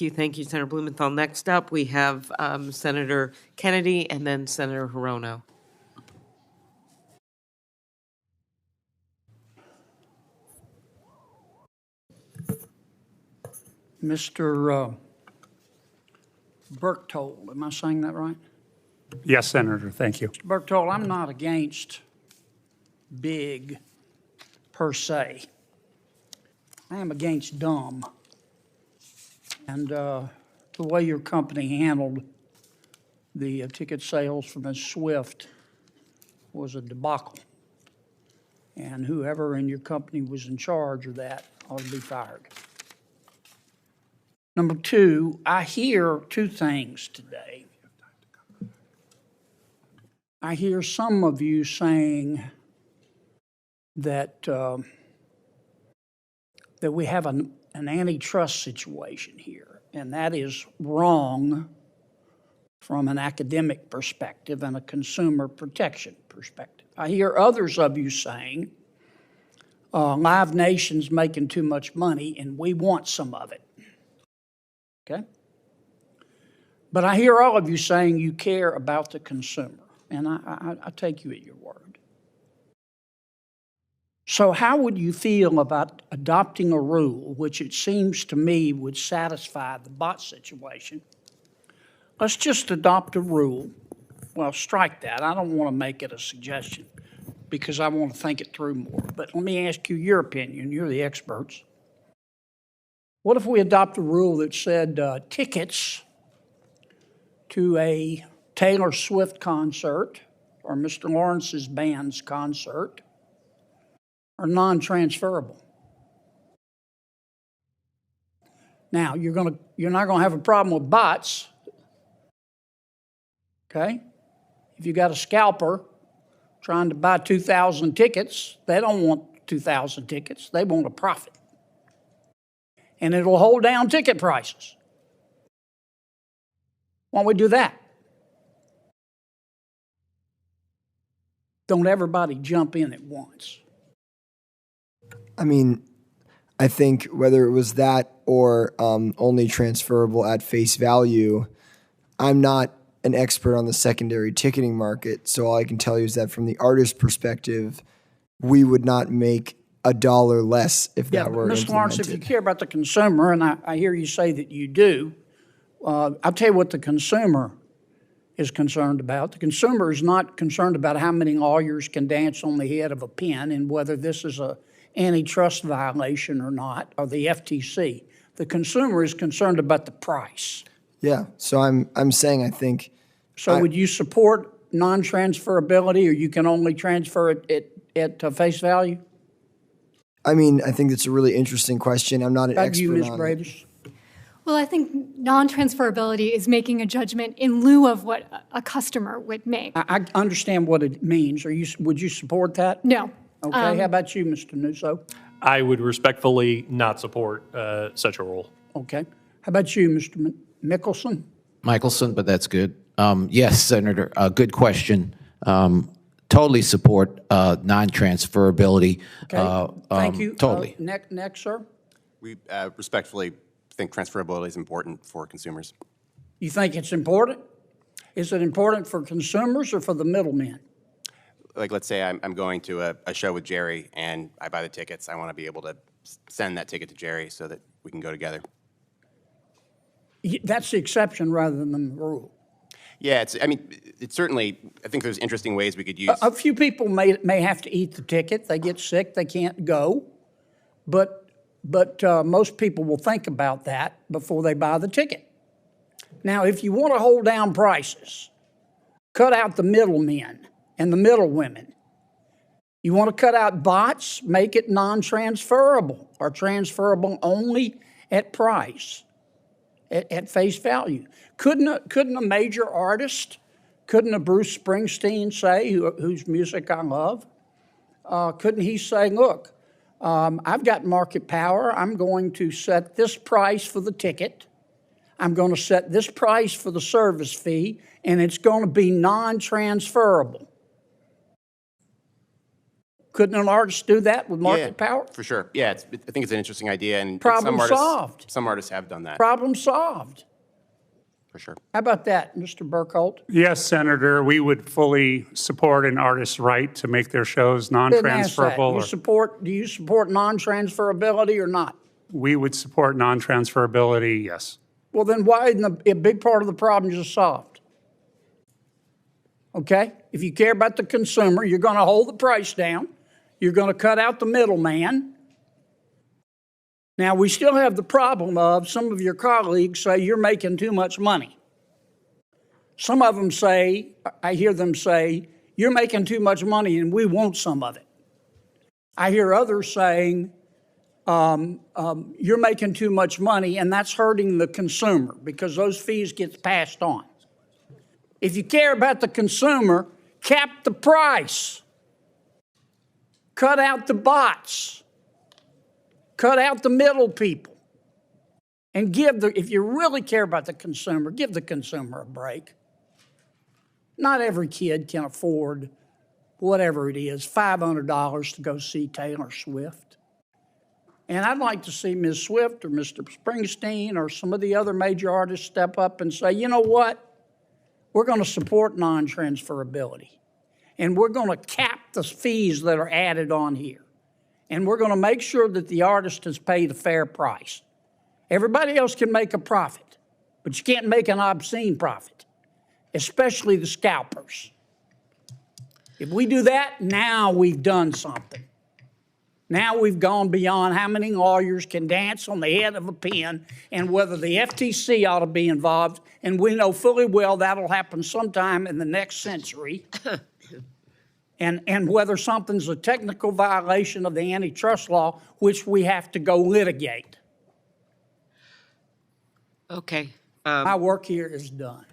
Thank you, Senator Blumenthal. Next up, we have Senator Kennedy and then Senator Hirono. Mr. Berchtold, am I saying that right? Yes, Senator, thank you. Mr. Berchtold, I'm not against big per se. I am against dumb. And the way your company handled the ticket sales for Ms. Swift was a debacle. And whoever in your company was in charge of that ought to be fired. Number two, I hear two things today. I hear some of you saying that that we have an antitrust situation here, and that is wrong from an academic perspective and a consumer protection perspective. I hear others of you saying Live Nation's making too much money and we want some of it. Okay? But I hear all of you saying you care about the consumer, and I take you at your word. So how would you feel about adopting a rule, which it seems to me would satisfy the bot situation? Let's just adopt a rule. Well, strike that. I don't want to make it a suggestion because I want to think it through more. But let me ask you your opinion. You're the experts. What if we adopt a rule that said tickets to a Taylor Swift concert or Mr. Lawrence's band's concert are non-transferable? Now, you're not going to have a problem with bots, okay? If you got a scalper trying to buy 2,000 tickets, they don't want 2,000 tickets. They want a profit. And it'll hold down ticket prices. Why don't we do that? Don't everybody jump in at once. I mean, I think whether it was that or only transferable at face value, I'm not an expert on the secondary ticketing market, so all I can tell you is that from the artist perspective, we would not make $1 less if that were implemented. Mr. Lawrence, if you care about the consumer, and I hear you say that you do, I'll tell you what the consumer is concerned about. The consumer is not concerned about how many lawyers can dance on the head of a pin and whether this is an antitrust violation or not, or the FTC. The consumer is concerned about the price. Yeah, so I'm saying I think. So would you support non-transferability, or you can only transfer it at face value? I mean, I think it's a really interesting question. I'm not an expert you, Ms. on Bradish? Well, I think non-transferability is making a judgment in lieu of what a customer would make. I understand what it means. Would you support that? No. Okay. How about you, Mr. Newso? I would respectfully not support such a rule. Okay. How about you, Mr. Mickelson? Michelson, but that's good. Yes, Senator, good question. Totally support non-transferability. Okay. Thank you. Totally. Next, sir. We respectfully think transferability is important for consumers. You think it's important? Is it important for consumers or for the middlemen? Like, let's say I'm going to a show with Jerry and I buy the tickets. I want to be able to send that ticket to Jerry so that we can go together. That's the exception rather than the rule. Yeah, it's certainly, I think there's interesting ways we could use. A few people may have to eat the ticket. They get sick, they can't go. But most people will think about that before they buy the ticket. Now, if you want to hold down prices, cut out the middlemen and the middle women. You want to cut out bots, make it non-transferable or transferable only at price, at face value. Couldn't a major artist, couldn't a Bruce Springsteen say, whose music I love, couldn't he say, look, I've got market power. I'm going to set this price for the ticket. I'm going to set this price for the service fee, and it's going to be non-transferable. Couldn't an artist do that with market Yeah, power? For sure. Yeah, I think it's an interesting idea, and Problem some artists, solved. Some artists have done that, Problem solved. for sure. How about that, Mr. Burkholdt? Yes, Senator, we would fully support an artist's right to make their shows Didn't ask that. non-transferable. Do you support non-transferability or not? We would support non-transferability, yes. Well, then why isn't a big part of the problem just solved? Okay? If you care about the consumer, you're going to hold the price down. You're going to cut out the middleman. Now, we still have the problem of some of your colleagues say you're making too much money. Some of them say, I hear them say, you're making too much money and we want some of it. I hear others saying, you're making too much money and that's hurting the consumer because those fees get passed on. If you care about the consumer, cap the price. Cut out the bots. Cut out the middle people. And if you really care about the consumer, give the consumer a break. Not every kid can afford whatever it is, $500 to go see Taylor Swift. And I'd like to see Ms. Swift or Mr. Springsteen or some of the other major artists step up and say, you know what? We're going to support non-transferability. And we're going to cap the fees that are added on here. And we're going to make sure that the artist is paid a fair price. Everybody else can make a profit, but you can't make an obscene profit, especially the scalpers. If we do that, now we've done something. Now we've gone beyond how many lawyers can dance on the head of a pin and whether the FTC ought to be involved. And we know fully well that'll happen sometime in the next century. And whether something's a technical violation of the antitrust law, which we have to go litigate. Okay. My work here is done.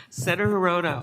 Senator Hirono.